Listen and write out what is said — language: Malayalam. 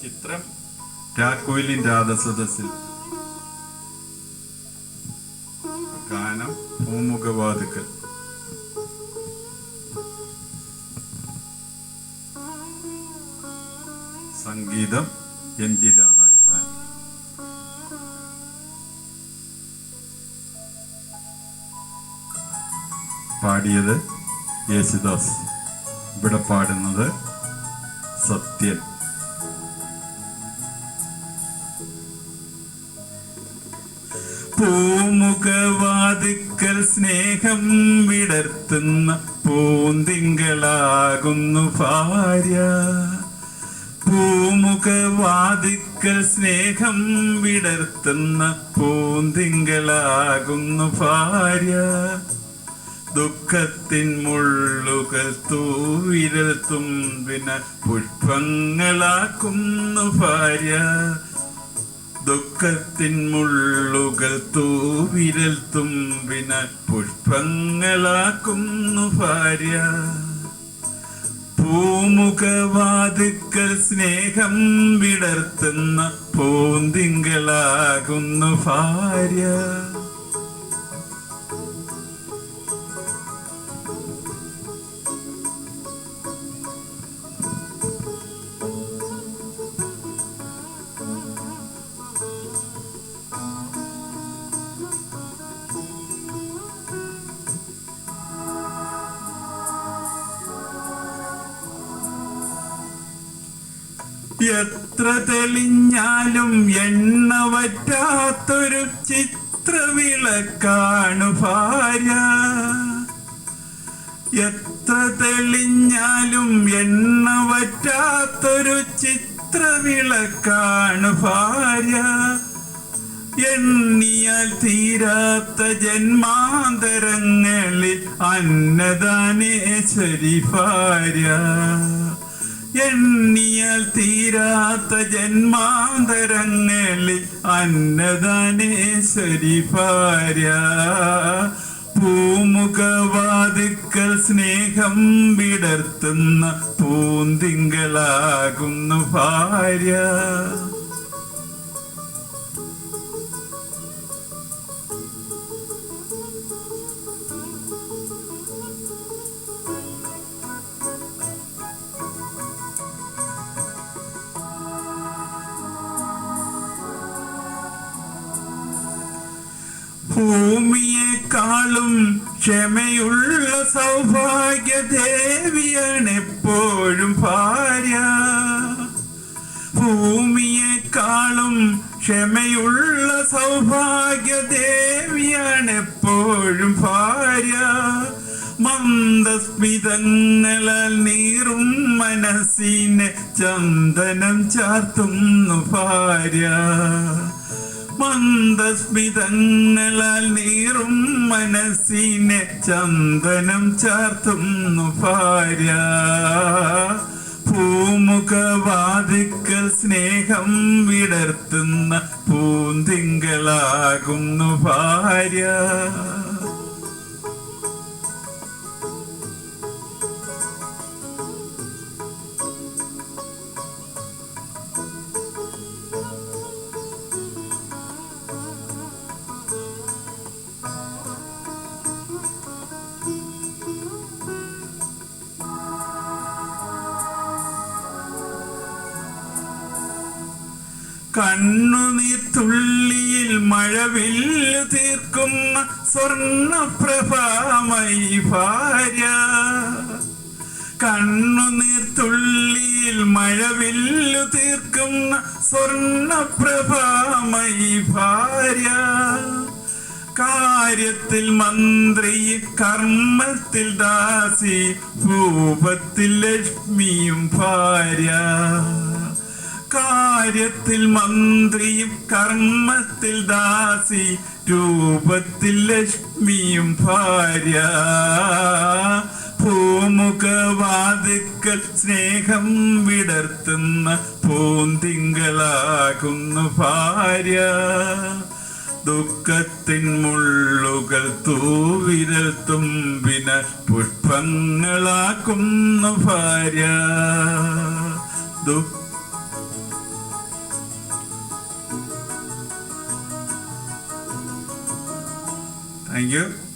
ചിത്രം രാഘോയിലിൻ രാധസദസ്സിൽ. ഗാനം പൂമുഖവാതുക്കൽ. സംഗീതം MG രാധാകൃഷ്ണൻ. പാടിയത് യേശുദാസ്. ഇവിടെ പാടുന്നത് സത്യൻ. പൂമുഖവാതിക്കൽ സ്നേഹം വിടർത്തുന്ന പൂന്തിങ്കളാകുന്നു ഭാര്യ. പൂമുഖവാതിക്കൽ സ്നേഹം വിടർത്തുന്ന പൂന്തിങ്കളാകുന്നു ഭാര്യ. ദുഃഖത്തിൻ മുള്ളുകൾ തൂവിരൽ തുമ്പിന പുഷ്പങ്ങളാക്കുന്നു ഭാര്യ. ദുഃഖത്തിൻ മുള്ളുകൾ തൂവിരൽ തുമ്പിന പുഷ്പങ്ങളാക്കുന്നു ഭാര്യ. പൂമുഖവാതിക്കൽ സ്നേഹം വിടർത്തുന്ന പൂന്തിങ്കളാകുന്നു ഭാര്യ. എത്ര തെളിഞ്ഞാലും എണ്ണ വറ്റാത്തൊരു ചിത്രവിളക്കാണു ഭാര്യ. എത്ര തെളിഞ്ഞാലും എണ്ണ വറ്റാത്തൊരു ചിത്രവിളക്കാണു ഭാര്യ. എണ്ണിയാൽ തീരാത്ത ജന്മാന്തരങ്ങളിൽ അന്നദാനേശ്വരി ഭാര്യ. എണ്ണിയാൽ തീരാത്ത ജന്മാന്തരങ്ങളിൽ അന്നദാനേശ്വരി ഭാര്യ. പൂമുഖവാതിക്കൽ സ്നേഹം വിടർത്തുന്ന പൂന്തിങ്കളാകുന്നു ഭാര്യ. ഭൂമിയെക്കാളും ക്ഷമയുള്ള സൗഭാഗ്യദേവിയാണ് എപ്പോഴും ഭാര്യ. ഭൂമിയെക്കാളും ക്ഷമയുള്ള സൗഭാഗ്യദേവിയാണ് എപ്പോഴും ഭാര്യ. മന്ദസ്മിതങ്ങളാൽ നീറും മനസ്സിനെ ചന്ദനം ചാർത്തുന്നു ഭാര്യ. മന്ദസ്മിതങ്ങളാൽ നീറും മനസ്സിനെ ചന്ദനം ചാർത്തുന്നു ഭാര്യ. പൂമുഖവാതിക്കൽ സ്നേഹം വിടർത്തുന്ന പൂന്തിങ്കളാകുന്നു ഭാര്യ. കണ്ണുനീർത്തുള്ളിയിൽ മഴവില്ല് തീർക്കുന്ന സ്വർണപ്രഭാമയി ഭാര്യ. കണ്ണുനീർത്തുള്ളിയിൽ മഴവില്ല് തീർക്കുന്ന സ്വർണപ്രഭാമയി ഭാര്യ. കാര്യത്തിൽ മന്ത്രി കർമ്മത്തിൽ ദാസി ഭൂപത്തിൽ ലക്ഷ്മിയും ഭാര്യ. കാര്യത്തിൽ മന്ത്രിയും കർമ്മത്തിൽ ദാസി രൂപത്തിൽ ലക്ഷ്മിയും ഭാര്യ. പൂമുഖവാതിക്കൽ സ്നേഹം വിടർത്തുന്ന പൂന്തിങ്കളാകുന്നു ഭാര്യ. ദുഃഖത്തിൻ മുള്ളുകൾ തൂവിരൽ തുമ്പിന പുഷ്പങ്ങളാക്കുന്നു ഭാര്യ. Thank you.